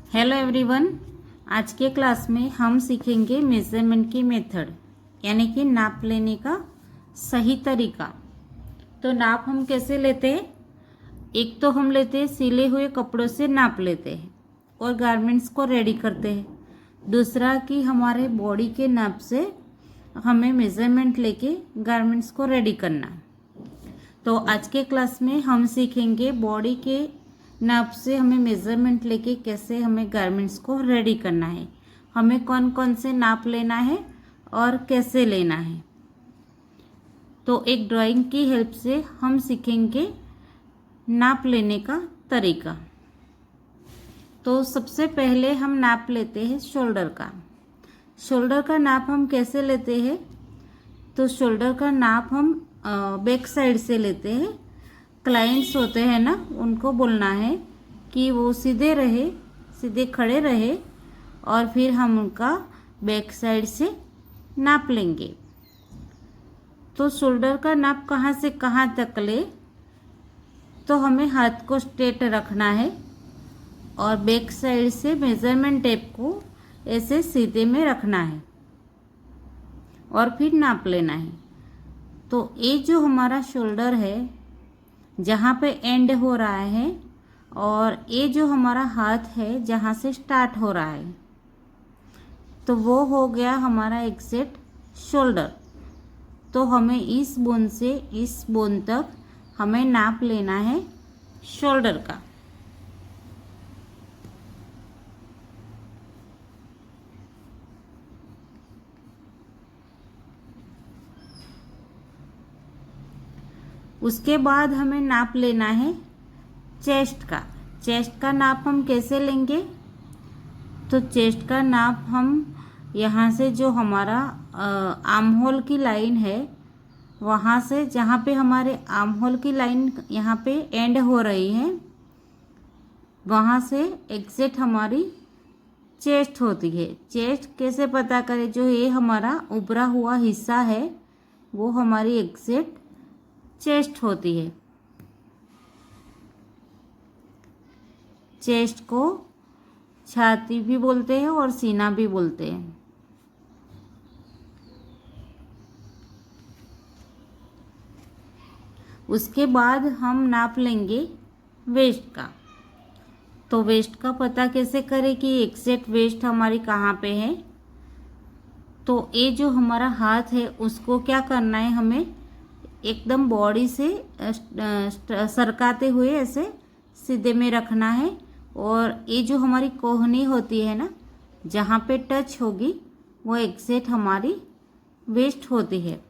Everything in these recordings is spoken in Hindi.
Hello everyone. आज के क्लास में हम सीखेंगे मेज़रमेंट की मेथड, यानी कि नाप लेने का सही तरीका। तो नाप हम कैसे लेते हैं? एक तो हम लेते हैं सिले हुए कपड़ों से नाप लेते हैं और गारमेंट्स को रेडी करते हैं। दूसरा कि हमारे बॉडी के नाप से हमें मेज़रमेंट लेके गारमेंट्स को रेडी करना। तो आज के क्लास में हम सीखेंगे बॉडी के नाप से हमें मेज़रमेंट लेके कैसे हमें गारमेंट्स को रेडी करना है, हमें कौन कौन से नाप लेना है और कैसे लेना है। तो एक ड्राइंग की हेल्प से हम सीखेंगे नाप लेने का तरीका। तो सबसे पहले हम नाप लेते हैं शोल्डर का। शोल्डर का नाप हम कैसे लेते हैं? तो शोल्डर का नाप हम बैक साइड से लेते हैं। क्लाइंट्स होते हैं ना, उनको बोलना है कि वो सीधे रहे, सीधे खड़े रहे और फिर हम उनका बैक साइड से नाप लेंगे। तो शोल्डर का नाप कहाँ से कहाँ तक ले, तो हमें हाथ को स्ट्रेट रखना है और बैक साइड से मेज़रमेंट टेप को ऐसे सीधे में रखना है और फिर नाप लेना है। तो ये जो हमारा शोल्डर है, जहाँ पे एंड हो रहा है, और ये जो हमारा हाथ है जहाँ से स्टार्ट हो रहा है, तो वो हो गया हमारा एग्जैक्ट शोल्डर। तो हमें इस बोन से इस बोन तक हमें नाप लेना है शोल्डर का। उसके बाद हमें नाप लेना है चेस्ट का। चेस्ट का नाप हम कैसे लेंगे? तो चेस्ट का नाप हम यहाँ से जो हमारा आर्म होल की लाइन है, वहाँ से जहाँ पे हमारे आर्म होल की लाइन यहाँ पे एंड हो रही है, वहाँ से एग्जैक्ट हमारी चेस्ट होती है। चेस्ट कैसे पता करें? जो ये हमारा उभरा हुआ हिस्सा है वो हमारी एग्जैक्ट चेस्ट होती है। चेस्ट को छाती भी बोलते हैं और सीना भी बोलते हैं। उसके बाद हम नाप लेंगे वेस्ट का। तो वेस्ट का पता कैसे करें कि एग्जैक्ट वेस्ट हमारी कहाँ पे है? तो ये जो हमारा हाथ है उसको क्या करना है, हमें एकदम बॉडी से सरकाते हुए ऐसे सीधे में रखना है। और ये जो हमारी कोहनी होती है ना, जहाँ पे टच होगी वो एग्जैक्ट हमारी वेस्ट होती है।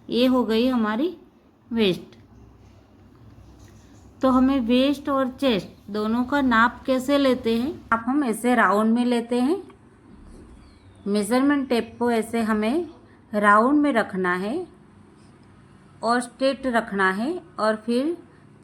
ये हो गई हमारी वेस्ट। तो हमें वेस्ट और चेस्ट दोनों का नाप कैसे लेते हैं? आप हम ऐसे राउंड में लेते हैं। मेज़रमेंट टेप को ऐसे हमें राउंड में रखना है और स्ट्रेट रखना है और फिर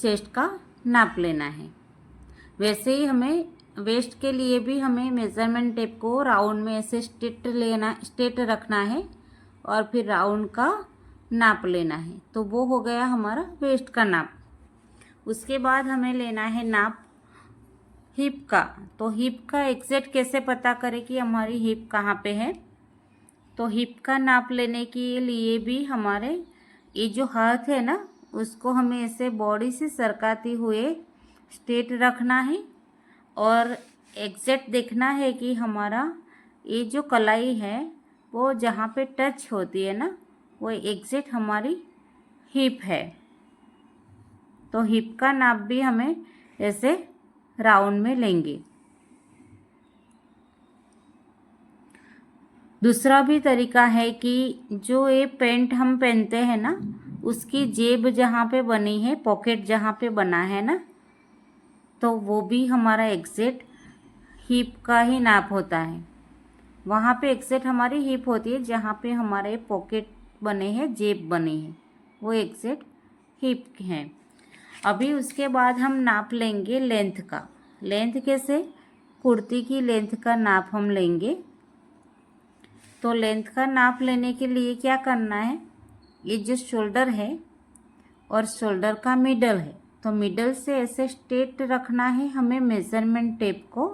चेस्ट का नाप लेना है। वैसे ही हमें वेस्ट के लिए भी हमें मेज़रमेंट टेप को राउंड में ऐसे स्ट्रेट रखना है और फिर राउंड का नाप लेना है। तो वो हो गया हमारा वेस्ट का नाप। उसके बाद हमें लेना है नाप हिप का। तो हिप का एग्जैक्ट कैसे पता करें कि हमारी हिप कहाँ पे है? तो हिप का नाप लेने के लिए भी हमारे ये जो हाथ है ना, उसको हमें ऐसे बॉडी से सरकाते हुए स्ट्रेट रखना है और एग्जैक्ट देखना है कि हमारा ये जो कलाई है वो जहाँ पे टच होती है ना, वो एग्जैक्ट हमारी हिप है। तो हिप का नाप भी हमें ऐसे राउंड में लेंगे। दूसरा भी तरीका है कि जो ये पैंट हम पहनते हैं ना, उसकी जेब जहाँ पे बनी है, पॉकेट जहाँ पे बना है ना, तो वो भी हमारा एग्जैक्ट हिप का ही नाप होता है। वहाँ पे एग्जैक्ट हमारी हिप होती है, जहाँ पे हमारे पॉकेट बने हैं, जेब बनी है, वो एग्जैक्ट हिप है। अभी उसके बाद हम नाप लेंगे लेंथ का। लेंथ कैसे? कुर्ती की लेंथ का नाप हम लेंगे। तो लेंथ का नाप लेने के लिए क्या करना है? ये जो शोल्डर है और शोल्डर का मिडल है, तो मिडल से ऐसे स्ट्रेट रखना है हमें मेज़रमेंट टेप को,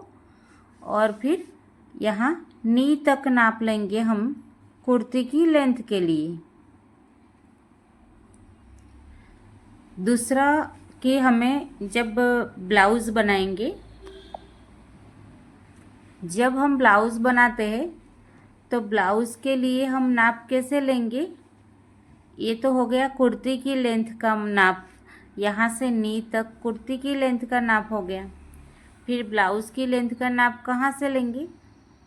और फिर यहाँ नी तक नाप लेंगे हम कुर्ती की लेंथ के लिए। दूसरा कि हमें जब ब्लाउज़ बनाएंगे, जब हम ब्लाउज़ बनाते हैं तो ब्लाउज़ के लिए हम नाप कैसे लेंगे। ये तो हो गया कुर्ती की लेंथ का नाप, यहाँ से नी तक कुर्ती की लेंथ का नाप हो गया। फिर ब्लाउज़ की लेंथ का नाप कहाँ से लेंगे,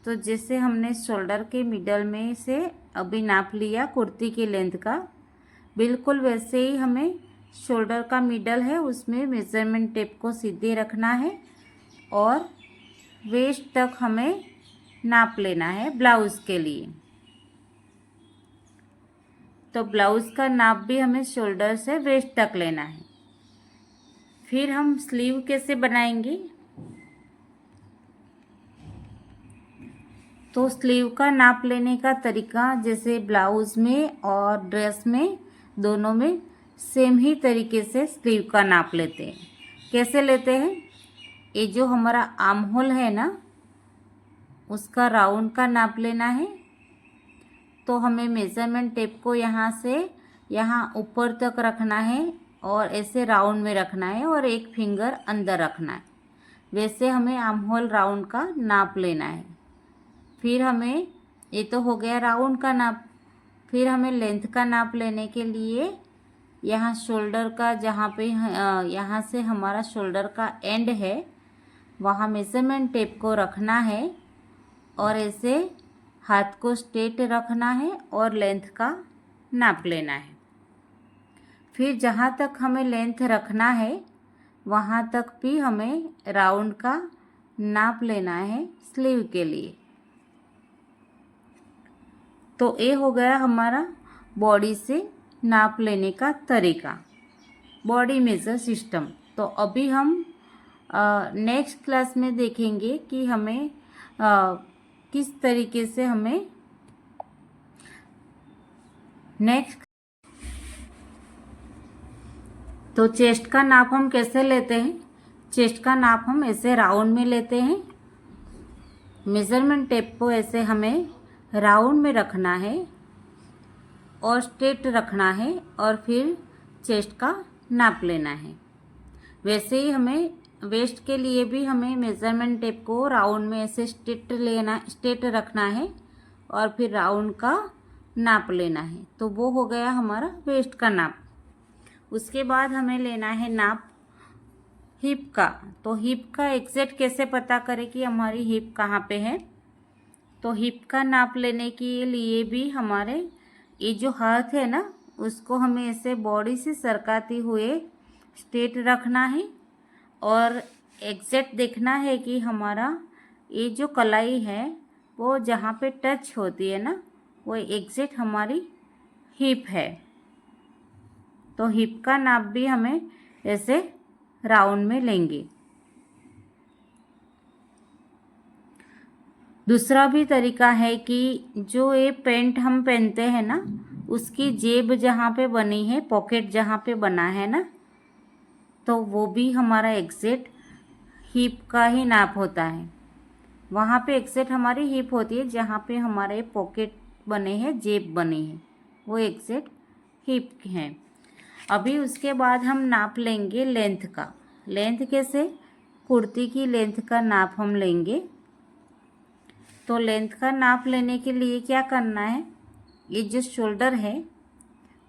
तो जैसे हमने शोल्डर के मिडल में से अभी नाप लिया कुर्ती की लेंथ का, बिल्कुल वैसे ही हमें शोल्डर का मिडल है उसमें मेज़रमेंट टेप को सीधे रखना है और वेस्ट तक हमें नाप लेना है ब्लाउज़ के लिए। तो ब्लाउज़ का नाप भी हमें शोल्डर से वेस्ट तक लेना है। फिर हम स्लीव कैसे बनाएंगे, तो स्लीव का नाप लेने का तरीका जैसे ब्लाउज़ में और ड्रेस में दोनों में सेम ही तरीके से स्लीव का नाप लेते हैं। कैसे लेते हैं, ये जो हमारा आर्म होल है ना उसका राउंड का नाप लेना है। तो हमें मेज़रमेंट टेप को यहाँ से यहाँ ऊपर तक रखना है और ऐसे राउंड में रखना है और एक फिंगर अंदर रखना है। वैसे हमें आर्म होल राउंड का नाप लेना है। फिर हमें, ये तो हो गया राउंड का नाप। फिर हमें लेंथ का नाप लेने के लिए यहाँ शोल्डर का जहाँ पे यहाँ से हमारा शोल्डर का एंड है वहाँ मेज़रमेंट टेप को रखना है और ऐसे हाथ को स्ट्रेट रखना है और लेंथ का नाप लेना है। फिर जहाँ तक हमें लेंथ रखना है वहाँ तक भी हमें राउंड का नाप लेना है स्लीव के लिए। तो ये हो गया हमारा बॉडी से नाप लेने का तरीका, बॉडी मेजर सिस्टम। तो अभी हम नेक्स्ट क्लास में देखेंगे कि हमें किस तरीके से हमें नेक्स्ट। तो चेस्ट का नाप हम कैसे लेते हैं, चेस्ट का नाप हम ऐसे राउंड में लेते हैं। मेज़रमेंट टेप को ऐसे हमें राउंड में रखना है और स्ट्रेट रखना है और फिर चेस्ट का नाप लेना है। वैसे ही हमें वेस्ट के लिए भी हमें मेज़रमेंट टेप को राउंड में ऐसे स्ट्रेट रखना है और फिर राउंड का नाप लेना है। तो वो हो गया हमारा वेस्ट का नाप। उसके बाद हमें लेना है नाप हिप का। तो हिप का एग्जैक्ट कैसे पता करें कि हमारी हिप कहाँ पे है, तो हिप का नाप लेने के लिए भी हमारे ये जो हाथ है ना उसको हमें ऐसे बॉडी से सरकाते हुए स्ट्रेट रखना है और एग्जैक्ट देखना है कि हमारा ये जो कलाई है वो जहाँ पे टच होती है ना वो एग्जैक्ट हमारी हिप है। तो हिप का नाप भी हमें ऐसे राउंड में लेंगे। दूसरा भी तरीका है कि जो ये पैंट हम पहनते हैं ना उसकी जेब जहाँ पे बनी है, पॉकेट जहाँ पे बना है ना, तो वो भी हमारा एग्जैक्ट हिप का ही नाप होता है। वहाँ पे एग्जैक्ट हमारी हिप होती है जहाँ पे हमारे पॉकेट बने हैं, जेब बनी है, वो एग्जैक्ट हिप हैं। अभी उसके बाद हम नाप लेंगे लेंथ का। लेंथ कैसे, कुर्ती की लेंथ का नाप हम लेंगे। तो लेंथ का नाप लेने के लिए क्या करना है, ये जो शोल्डर है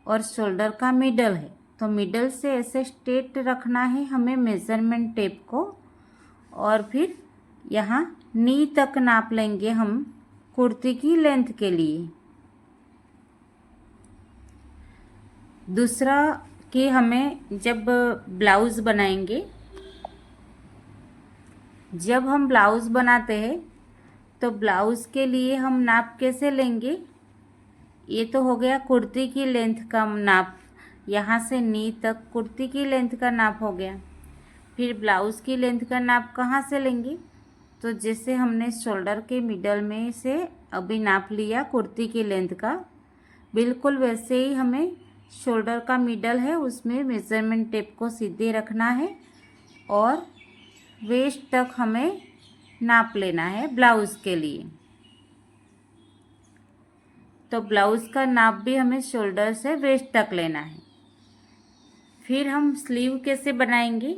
और शोल्डर का मिडल है, तो मिडल से ऐसे स्ट्रेट रखना है हमें मेज़रमेंट टेप को और फिर यहाँ नी तक नाप लेंगे हम कुर्ती की लेंथ के लिए। दूसरा कि हमें जब ब्लाउज़ बनाएंगे, जब हम ब्लाउज़ बनाते हैं तो ब्लाउज़ के लिए हम नाप कैसे लेंगे। ये तो हो गया कुर्ती की लेंथ का नाप, यहाँ से नी तक कुर्ती की लेंथ का नाप हो गया। फिर ब्लाउज़ की लेंथ का नाप कहाँ से लेंगे, तो जैसे हमने शोल्डर के मिडल में से अभी नाप लिया कुर्ती की लेंथ का, बिल्कुल वैसे ही हमें शोल्डर का मिडल है उसमें मेज़रमेंट टेप को सीधे रखना है और वेस्ट तक हमें नाप लेना है ब्लाउज़ के लिए। तो ब्लाउज़ का नाप भी हमें शोल्डर से वेस्ट तक लेना है। फिर हम स्लीव कैसे बनाएंगे,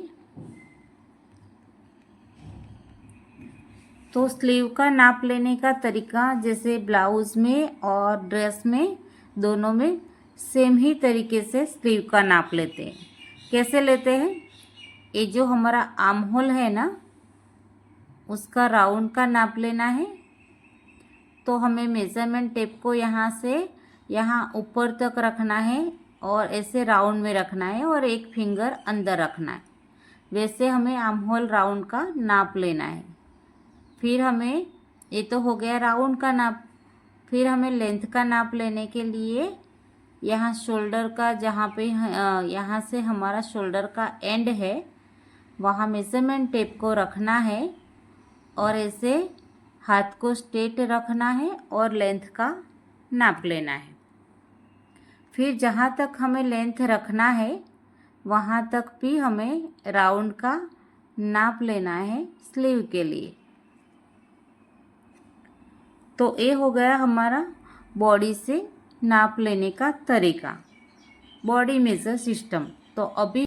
तो स्लीव का नाप लेने का तरीका जैसे ब्लाउज़ में और ड्रेस में दोनों में सेम ही तरीके से स्लीव का नाप लेते हैं। कैसे लेते हैं, ये जो हमारा आर्म होल है ना उसका राउंड का नाप लेना है। तो हमें मेज़रमेंट टेप को यहाँ से यहाँ ऊपर तक रखना है और ऐसे राउंड में रखना है और एक फिंगर अंदर रखना है। वैसे हमें आर्म होल राउंड का नाप लेना है। फिर हमें, ये तो हो गया राउंड का नाप। फिर हमें लेंथ का नाप लेने के लिए यहाँ शोल्डर का जहाँ पे यहाँ से हमारा शोल्डर का एंड है वहाँ मेज़रमेंट टेप को रखना है और ऐसे हाथ को स्ट्रेट रखना है और लेंथ का नाप लेना है। फिर जहाँ तक हमें लेंथ रखना है वहाँ तक भी हमें राउंड का नाप लेना है स्लीव के लिए। तो ये हो गया हमारा बॉडी से नाप लेने का तरीका, बॉडी मेजर सिस्टम। तो अभी